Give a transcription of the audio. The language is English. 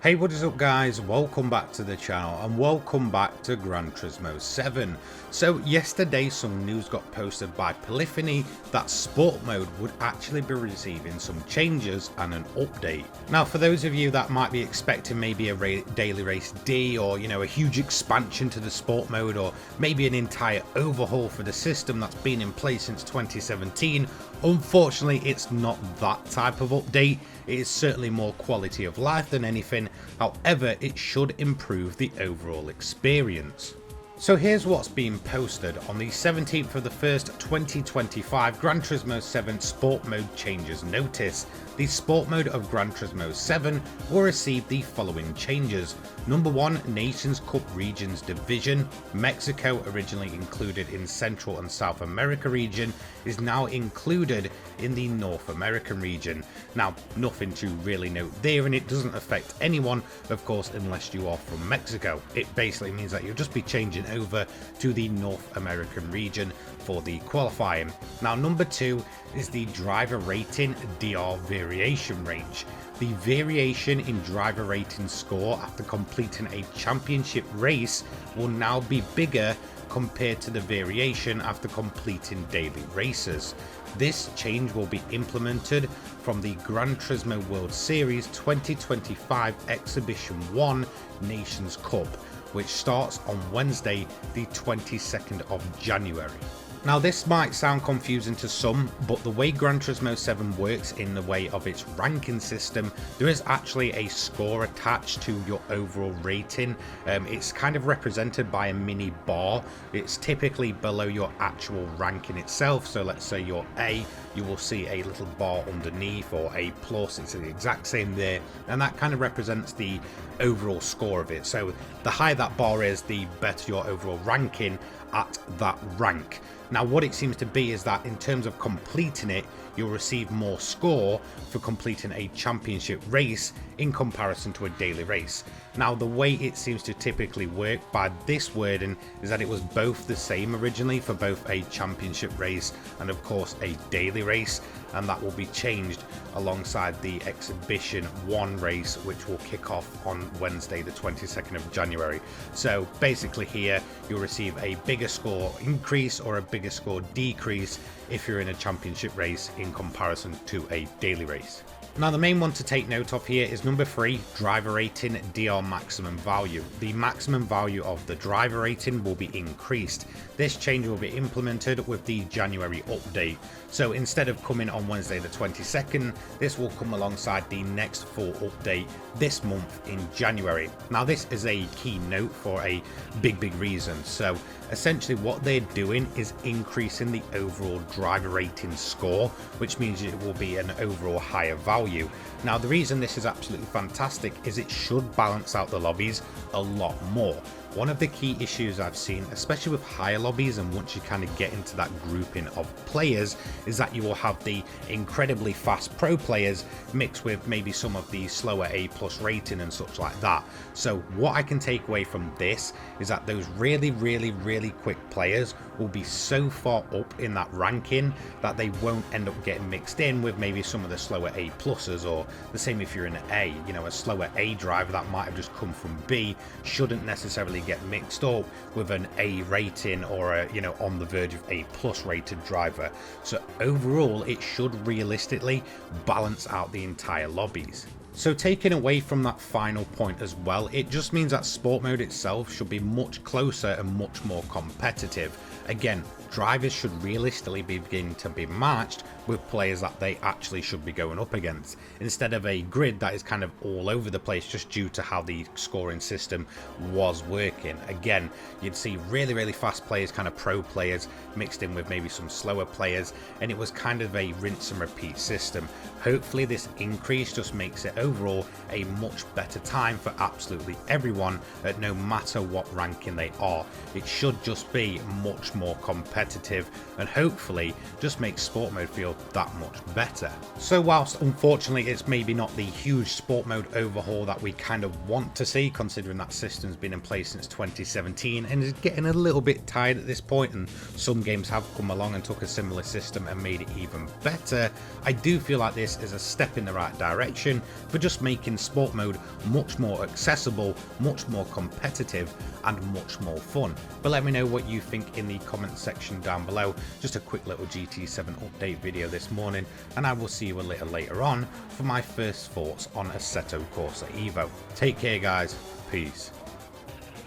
Hey, what is up guys, welcome back to the channel and welcome back to Gran Turismo 7. So yesterday some news got posted by Polyphony that sport mode would actually be receiving some changes and an update. Now for those of you that might be expecting maybe a daily race D or a huge expansion to the sport mode or maybe an entire overhaul for the system that's been in place since 2017, unfortunately it's not that type of update. It is certainly more quality of life than anything, however it should improve the overall experience. So here's what's being posted on the 17th of the 1st 2025 Gran Turismo 7 Sport Mode Changes Notice. The Sport Mode of Gran Turismo 7 will receive the following changes. Number 1, Nations Cup Regions Division. Mexico, originally included in Central and South America region, is now included in the North American region. Now, nothing to really note there, and it doesn't affect anyone, of course, unless you are from Mexico. It basically means that you'll just be changing over to the North American region for the qualifying. Now, number 2 is the driver rating DR variation range. The variation in driver rating score after completing a championship race will now be bigger compared to the variation after completing daily races. This change will be implemented from the Gran Turismo World Series 2025 Exhibition 1 Nations Cup, which starts on Wednesday the 22nd of January. Now this might sound confusing to some, but the way Gran Turismo 7 works in the way of its ranking system, there is actually a score attached to your overall rating. It's kind of represented by a mini bar. It's typically below your actual ranking itself, so let's say you're A, you will see a little bar underneath, or A+, it's the exact same there, and that kind of represents the overall score of it. So the higher that bar is, the better your overall ranking at that rank. Now what it seems to be is that in terms of completing it, you'll receive more score for completing a championship race in comparison to a daily race. Now the way it seems to typically work by this wording is that it was both the same originally for both a championship race and of course a daily race, and that will be changed alongside the Exhibition 1 race, which will kick off on Wednesday the 22nd of January. So basically here you'll receive a bigger score increase or a bigger score decrease if you're in a championship race in comparison to a daily race. Now the main one to take note of here is number 3, driver rating DR maximum value. The maximum value of the driver rating will be increased. This change will be implemented with the January update. So instead of coming on Wednesday the 22nd, this will come alongside the next full update this month in January. Now this is a key note for a big reason. So essentially what they're doing is increasing the overall driver rating score, which means it will be an overall higher value. Now the reason this is absolutely fantastic is it should balance out the lobbies a lot more. One of the key issues I've seen, especially with higher lobbies and once you kind of get into that grouping of players, is that you will have the incredibly fast pro players mixed with maybe some of the slower A+ rating and such like that. So what I can take away from this is that those really quick players will be so far up in that ranking that they won't end up getting mixed in with maybe some of the slower A+, or the same if you're in A, a slower A driver that might have just come from B shouldn't necessarily get mixed up with an A rating or a on the verge of A+ rated driver. So overall it should realistically balance out the entire lobbies. So taking away from that final point as well, it just means that sport mode itself should be much closer and much more competitive. Again, drivers should realistically be beginning to be matched with players that they actually should be going up against, instead of a grid that is kind of all over the place just due to how the scoring system was working. Again, you'd see really fast players, kind of pro players, mixed in with maybe some slower players, and it was kind of a rinse and repeat system. Hopefully this increase just makes it overall a much better time for absolutely everyone, at no matter what ranking they are. It should just be much more competitive competitive, and hopefully just make sport mode feel that much better. So whilst unfortunately it's maybe not the huge sport mode overhaul that we kind of want to see, considering that system's been in place since 2017 and is getting a little bit tired at this point, and some games have come along and took a similar system and made it even better, I do feel like this is a step in the right direction for just making sport mode much more accessible, much more competitive, and much more fun. But let me know what you think in the comment section down below. Just a quick little GT7 update video this morning, and I will see you a little later on for my first thoughts on Assetto Corsa Evo. Take care guys, peace.